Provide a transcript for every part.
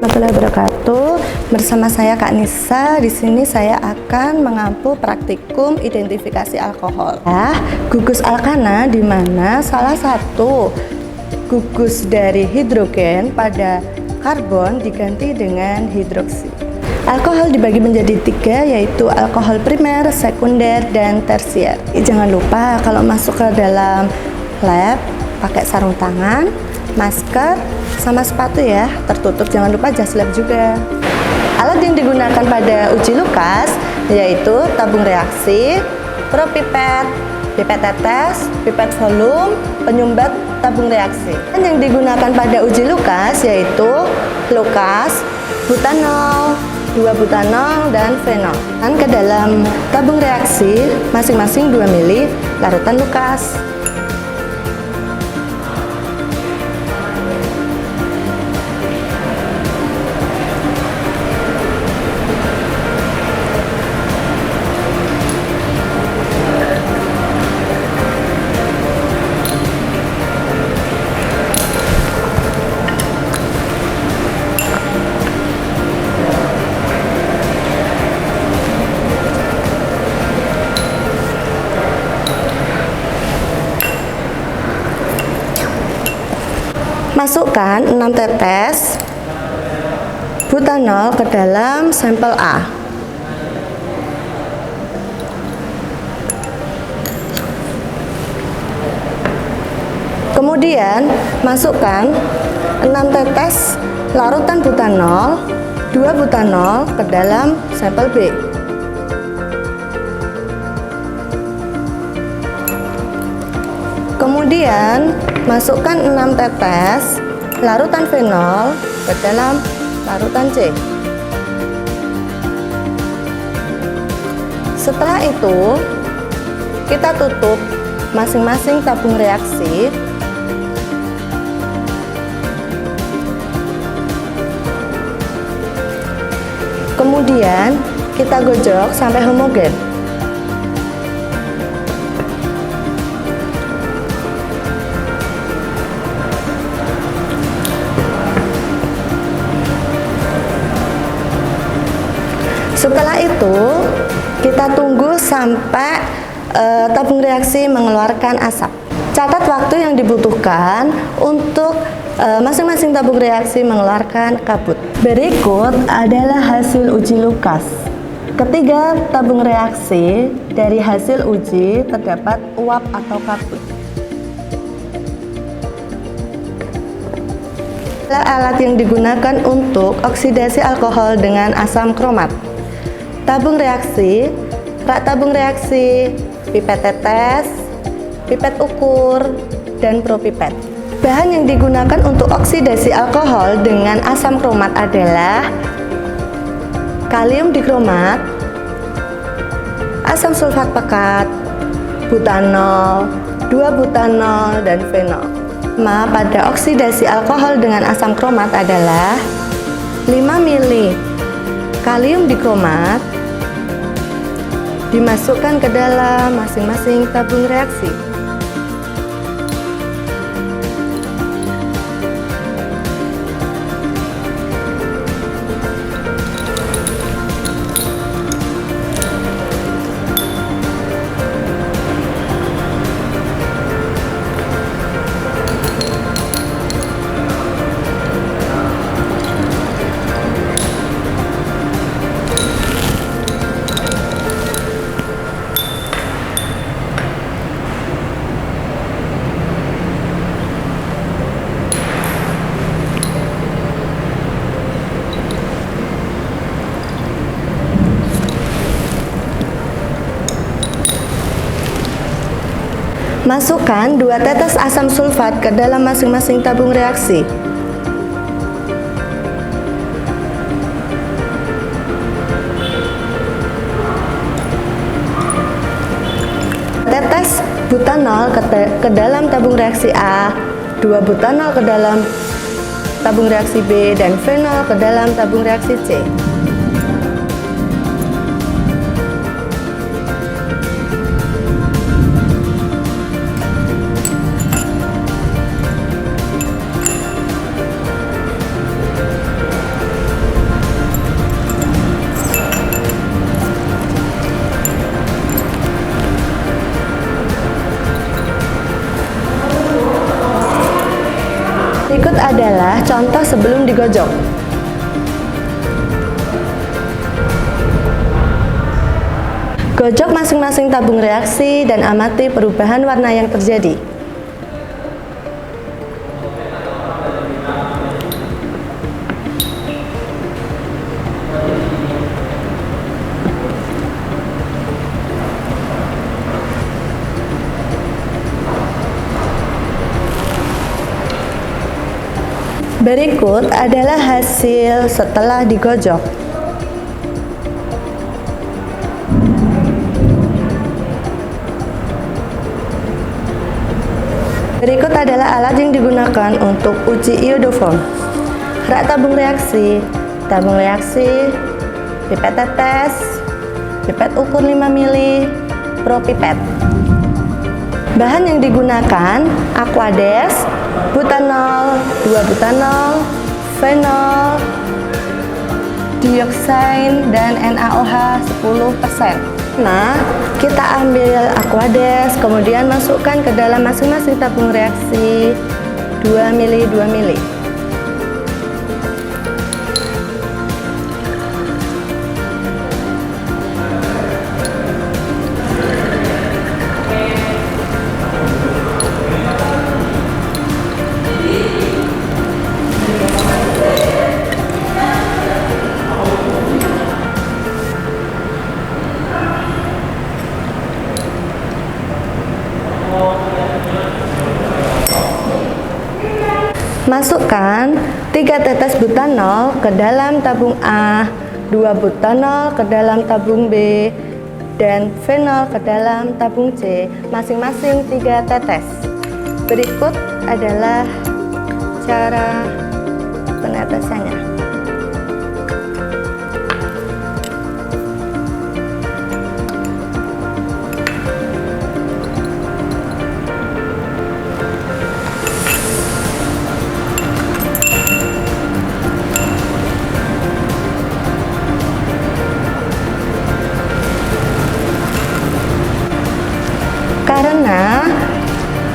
Warahmatullahi wabarakatuh. Bersama saya Kak Nisa. Di sini saya akan mengampu praktikum identifikasi alkohol. Gugus alkana di mana salah satu gugus dari hidrogen pada karbon diganti dengan hidroksi. Alkohol dibagi menjadi 3, yaitu alkohol primer, sekunder, dan tersier. Jangan lupa kalau masuk ke dalam lab pakai sarung tangan, masker, sama sepatu ya, tertutup. Jangan lupa jas lab juga. Alat yang digunakan pada uji Lukas yaitu tabung reaksi, propipet, pipet tetes, pipet volume, penyumbat tabung reaksi. Dan yang digunakan pada uji Lukas yaitu Lukas, butanol, 2-butanol, dan fenol. Dan ke dalam tabung reaksi masing-masing 2 ml larutan Lukas. Masukkan 6 tetes butanol ke dalam sampel A. Kemudian masukkan 6 tetes larutan butanol, 2 butanol ke dalam sampel B. Kemudian masukkan 6 tetes larutan fenol ke dalam larutan C. Setelah itu kita tutup masing-masing tabung reaksi. Kemudian kita gojok sampai homogen. Setelah itu kita tunggu sampai tabung reaksi mengeluarkan asap. Catat waktu yang dibutuhkan untuk masing-masing tabung reaksi mengeluarkan kabut. Berikut adalah hasil uji Lukas. Ketiga tabung reaksi dari hasil uji terdapat uap atau kabut. Alat yang digunakan untuk oksidasi alkohol dengan asam kromat. Tabung reaksi, rak tabung reaksi, pipet tetes, pipet ukur, dan propipet. Bahan yang digunakan untuk oksidasi alkohol dengan asam kromat adalah kalium dikromat, asam sulfat pekat, butanol, 2-butanol, dan fenol. Pada oksidasi alkohol dengan asam kromat adalah 5 ml kalium dikromat dimasukkan ke dalam masing-masing tabung reaksi. Masukkan 2 tetes asam sulfat ke dalam masing-masing tabung reaksi. Tetes butanol ke dalam tabung reaksi A, 2 butanol ke dalam tabung reaksi B, dan fenol ke dalam tabung reaksi C. adalah contoh sebelum digojok. Gojok masing-masing tabung reaksi dan amati perubahan warna yang terjadi. Berikut adalah hasil setelah digojok. Berikut adalah alat yang digunakan untuk uji iodoform. Rak tabung reaksi, pipet tetes, pipet ukur 5 mili, propipet. Bahan yang digunakan Aquades, butanol, 2 butanol, fenol, dioxin, dan NaOH 10%. Nah, kita ambil Aquades, kemudian masukkan ke dalam masing-masing tabung reaksi 2 mili, 2 mili. Masukkan 3 tetes butanol ke dalam tabung A, 2 butanol ke dalam tabung B, dan fenol ke dalam tabung C, masing-masing 3 tetes. Berikut adalah cara penetesannya. Karena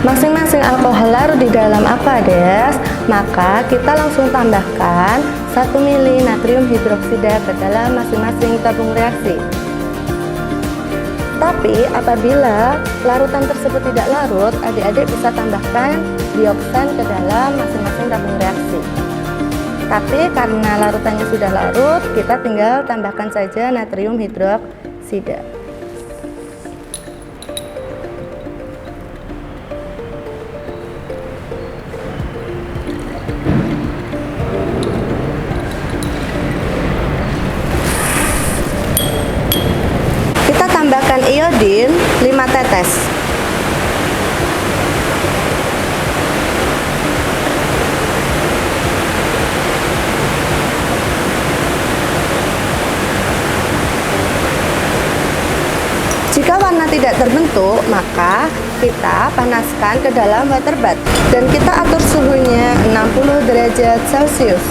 masing-masing alkohol larut di dalam Aquades, maka kita langsung tambahkan 1 mili natrium hidroksida ke dalam masing-masing tabung reaksi. Tapi apabila larutan tersebut tidak larut, adik-adik bisa tambahkan dioksin ke dalam masing-masing tabung reaksi. Tapi karena larutannya sudah larut, kita tinggal tambahkan saja natrium hidroksida. Tambahkan iodin 5 tetes. Jika warna tidak terbentuk, maka kita panaskan ke dalam water bath dan kita atur suhunya 60 derajat Celcius.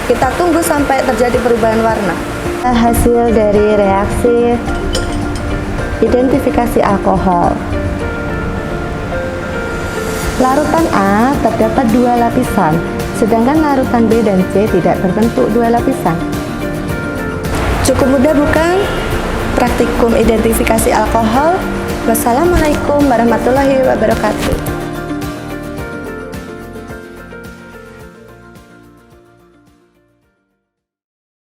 Kita tunggu sampai terjadi perubahan warna. Hasil dari reaksi identifikasi alkohol. Larutan A terdapat 2 lapisan, sedangkan larutan B dan C tidak terbentuk 2 lapisan. Cukup mudah bukan? Praktikum identifikasi alkohol. Wassalamualaikum warahmatullahi wabarakatuh.